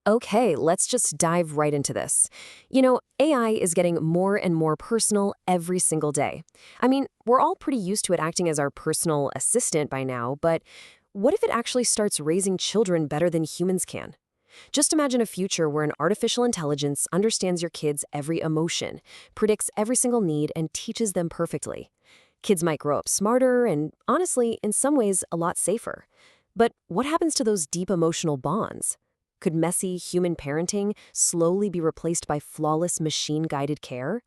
Okay, let's just dive right into this. AI is getting more and more personal every single day. I mean, we're all pretty used to it acting as our personal assistant by now, but what if it actually starts raising children better than humans can? Just imagine a future where an artificial intelligence understands your kids' every emotion, predicts every single need, and teaches them perfectly. Kids might grow up smarter and, honestly, in some ways, a lot safer. But what happens to those deep emotional bonds? Could messy human parenting slowly be replaced by flawless machine-guided care?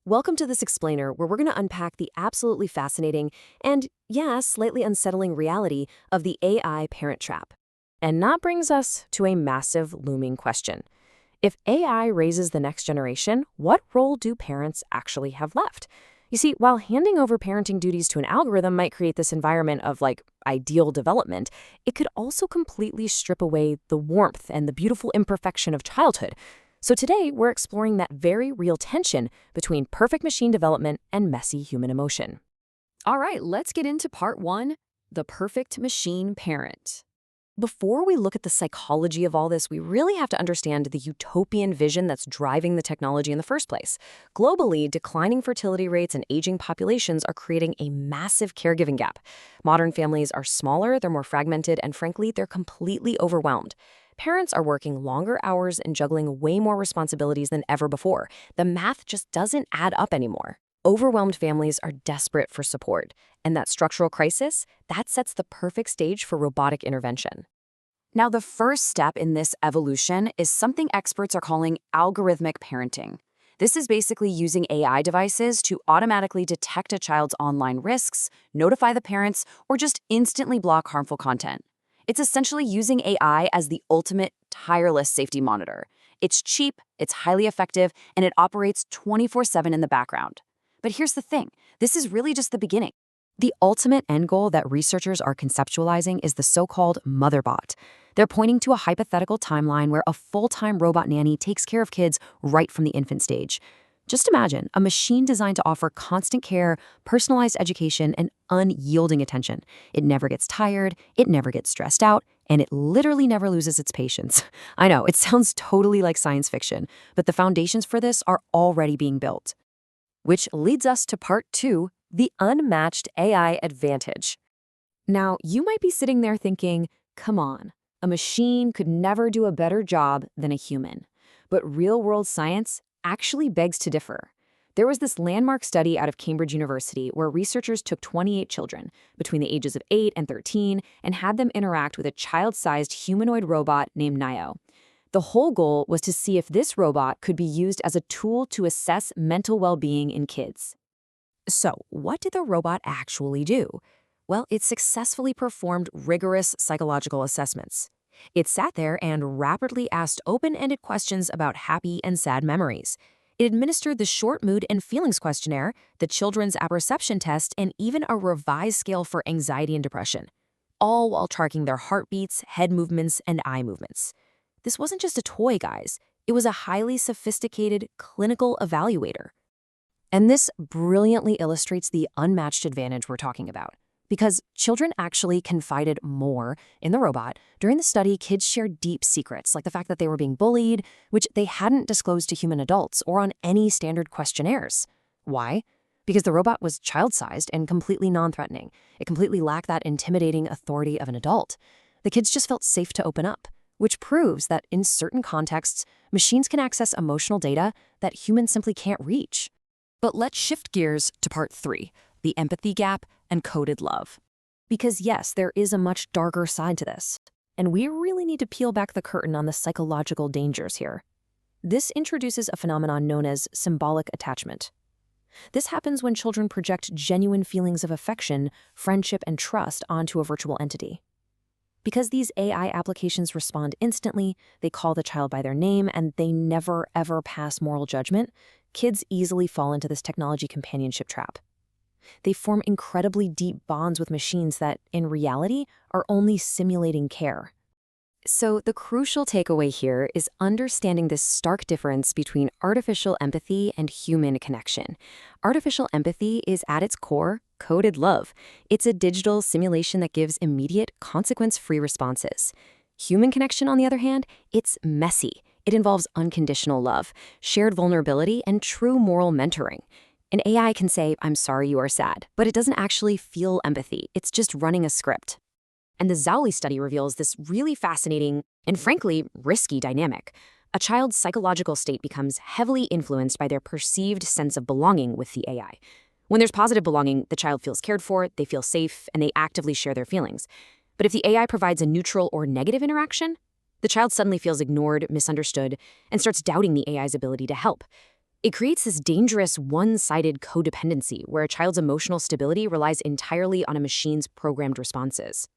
Welcome to this explainer where we're going to unpack the absolutely fascinating and, yeah, slightly unsettling reality of the AI parent trap. And that brings us to a massive looming question. If AI raises the next generation, what role do parents actually have left? You see, while handing over parenting duties to an algorithm might create this environment of, ideal development, it could also completely strip away the warmth and the beautiful imperfection of childhood. So today, we're exploring that very real tension between perfect machine development and messy human emotion. All right, let's get into part one, the perfect machine parent. Before we look at the psychology of all this, we really have to understand the utopian vision that's driving the technology in the first place. Globally, declining fertility rates and aging populations are creating a massive caregiving gap. Modern families are smaller, they're more fragmented, and frankly, they're completely overwhelmed. Parents are working longer hours and juggling way more responsibilities than ever before. The math just doesn't add up anymore. Overwhelmed families are desperate for support, and that structural crisis, that sets the perfect stage for robotic intervention. Now, the first step in this evolution is something experts are calling algorithmic parenting. This is basically using AI devices to automatically detect a child's online risks, notify the parents, or just instantly block harmful content. It's essentially using AI as the ultimate tireless safety monitor. It's cheap, it's highly effective, and it operates 24/7 in the background. But here's the thing, this is really just the beginning. The ultimate end goal that researchers are conceptualizing is the so-called motherbot. They're pointing to a hypothetical timeline where a full-time robot nanny takes care of kids right from the infant stage. Just imagine a machine designed to offer constant care, personalized education, and unyielding attention. It never gets tired, it never gets stressed out, and it literally never loses its patience. I know, it sounds totally like science fiction, but the foundations for this are already being built. Which leads us to part two, the unmatched AI advantage. Now, you might be sitting there thinking, come on, a machine could never do a better job than a human. But real-world science actually begs to differ. There was this landmark study out of Cambridge University where researchers took 28 children between the ages of 8 and 13 and had them interact with a child-sized humanoid robot named Nio. The whole goal was to see if this robot could be used as a tool to assess mental well-being in kids. So, what did the robot actually do? Well, it successfully performed rigorous psychological assessments. It sat there and rapidly asked open-ended questions about happy and sad memories. It administered the short mood and feelings questionnaire, the children's apperception test, and even a revised scale for anxiety and depression, all while tracking their heartbeats, head movements, and eye movements. This wasn't just a toy, guys. It was a highly sophisticated clinical evaluator. And this brilliantly illustrates the unmatched advantage we're talking about. Because children actually confided more in the robot. During the study, kids shared deep secrets, like the fact that they were being bullied, which they hadn't disclosed to human adults or on any standard questionnaires. Why? Because the robot was child-sized and completely non-threatening. It completely lacked that intimidating authority of an adult. The kids just felt safe to open up, which proves that in certain contexts, machines can access emotional data that humans simply can't reach. But let's shift gears to part three, the empathy gap and coded love. Because yes, there is a much darker side to this, and we really need to peel back the curtain on the psychological dangers here. This introduces a phenomenon known as symbolic attachment. This happens when children project genuine feelings of affection, friendship, and trust onto a virtual entity. Because these AI applications respond instantly, they call the child by their name, and they never, ever pass moral judgment, kids easily fall into this technology companionship trap. They form incredibly deep bonds with machines that, in reality, are only simulating care. So the crucial takeaway here is understanding this stark difference between artificial empathy and human connection. Artificial empathy is at its core coded love. It's a digital simulation that gives immediate, consequence-free responses. Human connection, on the other hand, it's messy. It involves unconditional love, shared vulnerability, and true moral mentoring. An AI can say, "I'm sorry you are sad," but it doesn't actually feel empathy. It's just running a script. And the Zowley study reveals this really fascinating and frankly risky dynamic. A child's psychological state becomes heavily influenced by their perceived sense of belonging with the AI. When there's positive belonging, the child feels cared for, they feel safe, and they actively share their feelings. But if the AI provides a neutral or negative interaction, the child suddenly feels ignored, misunderstood, and starts doubting the AI's ability to help. It creates this dangerous one-sided codependency where a child's emotional stability relies entirely on a machine's programmed responses.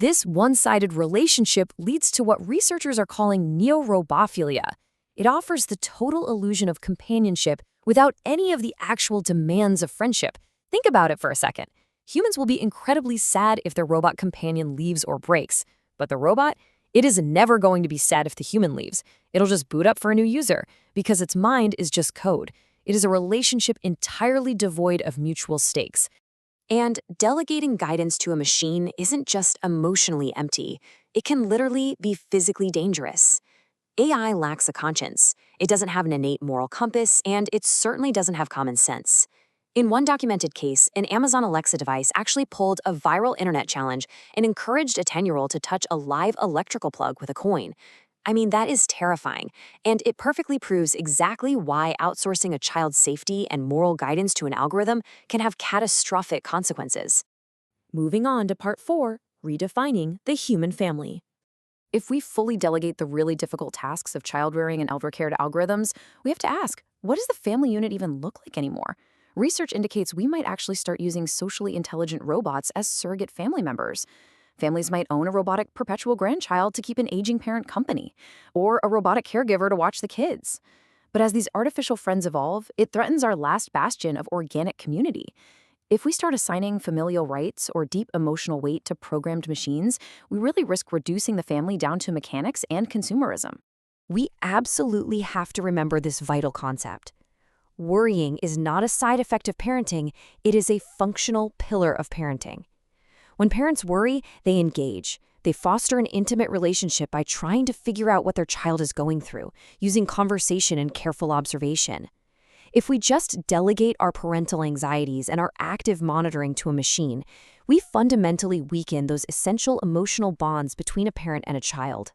This one-sided relationship leads to what researchers are calling neorobophilia. It offers the total illusion of companionship without any of the actual demands of friendship. Think about it for a second. Humans will be incredibly sad if their robot companion leaves or breaks. But the robot, it is never going to be sad if the human leaves. It'll just boot up for a new user because its mind is just code. It is a relationship entirely devoid of mutual stakes. And delegating guidance to a machine isn't just emotionally empty. It can literally be physically dangerous. AI lacks a conscience. It doesn't have an innate moral compass, and it certainly doesn't have common sense. In one documented case, an Amazon Alexa device actually pulled a viral internet challenge and encouraged a 10-year-old to touch a live electrical plug with a coin. I mean, that is terrifying, and it perfectly proves exactly why outsourcing a child's safety and moral guidance to an algorithm can have catastrophic consequences. Moving on to part 4, redefining the human family. If we fully delegate the really difficult tasks of child rearing and elder care to algorithms, we have to ask, what does the family unit even look like anymore? Research indicates we might actually start using socially intelligent robots as surrogate family members. Families might own a robotic perpetual grandchild to keep an aging parent company, or a robotic caregiver to watch the kids. But as these artificial friends evolve, it threatens our last bastion of organic community. If we start assigning familial rights or deep emotional weight to programmed machines, we really risk reducing the family down to mechanics and consumerism. We absolutely have to remember this vital concept. Worrying is not a side effect of parenting, it is a functional pillar of parenting. When parents worry, they engage. They foster an intimate relationship by trying to figure out what their child is going through, using conversation and careful observation. If we just delegate our parental anxieties and our active monitoring to a machine, we fundamentally weaken those essential emotional bonds between a parent and a child.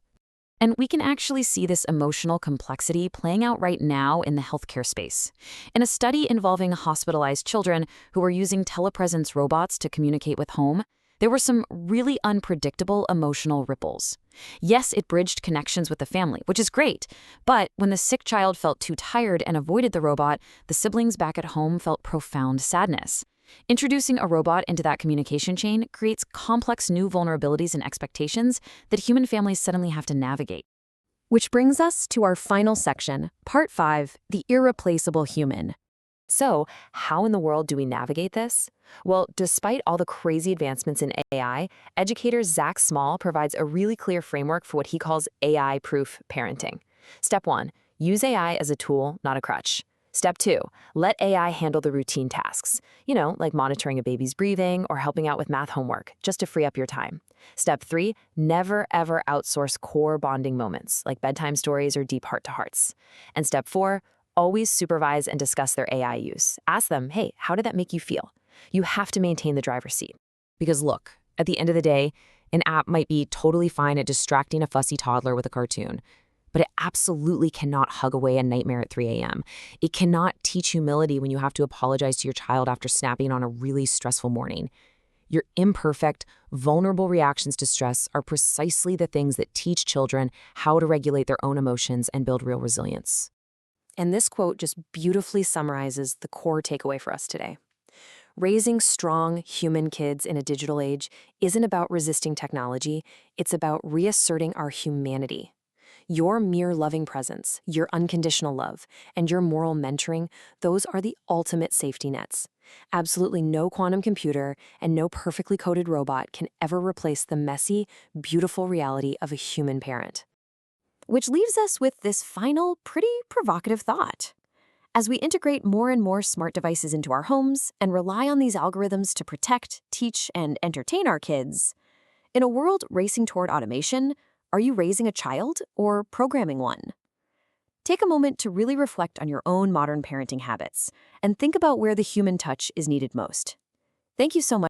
And we can actually see this emotional complexity playing out right now in the healthcare space. In a study involving hospitalized children who were using telepresence robots to communicate with home, there were some really unpredictable emotional ripples. Yes, it bridged connections with the family, which is great, but when the sick child felt too tired and avoided the robot, the siblings back at home felt profound sadness. Introducing a robot into that communication chain creates complex new vulnerabilities and expectations that human families suddenly have to navigate. Which brings us to our final section, Part 5, the irreplaceable human. So, how in the world do we navigate this? Well, despite all the crazy advancements in AI, educator Zach Small provides a really clear framework for what he calls AI-proof parenting. Step 1, use AI as a tool, not a crutch. Step 2, let AI handle the routine tasks, like monitoring a baby's breathing or helping out with math homework, just to free up your time. Step 3, never ever outsource core bonding moments, like bedtime stories or deep heart-to-hearts. And step 4, always supervise and discuss their AI use. Ask them, hey, how did that make you feel? You have to maintain the driver's seat. Because look, at the end of the day, an app might be totally fine at distracting a fussy toddler with a cartoon, but it absolutely cannot hug away a nightmare at 3 a.m. It cannot teach humility when you have to apologize to your child after snapping on a really stressful morning. Your imperfect, vulnerable reactions to stress are precisely the things that teach children how to regulate their own emotions and build real resilience. And this quote just beautifully summarizes the core takeaway for us today. Raising strong human kids in a digital age isn't about resisting technology, it's about reasserting our humanity. Your mere loving presence, your unconditional love, and your moral mentoring, those are the ultimate safety nets. Absolutely no quantum computer and no perfectly coded robot can ever replace the messy, beautiful reality of a human parent. Which leaves us with this final, pretty provocative thought. As we integrate more and more smart devices into our homes and rely on these algorithms to protect, teach, and entertain our kids, in a world racing toward automation, Are you raising a child or programming one? Take a moment to really reflect on your own modern parenting habits and think about where the human touch is needed most. Thank you so much.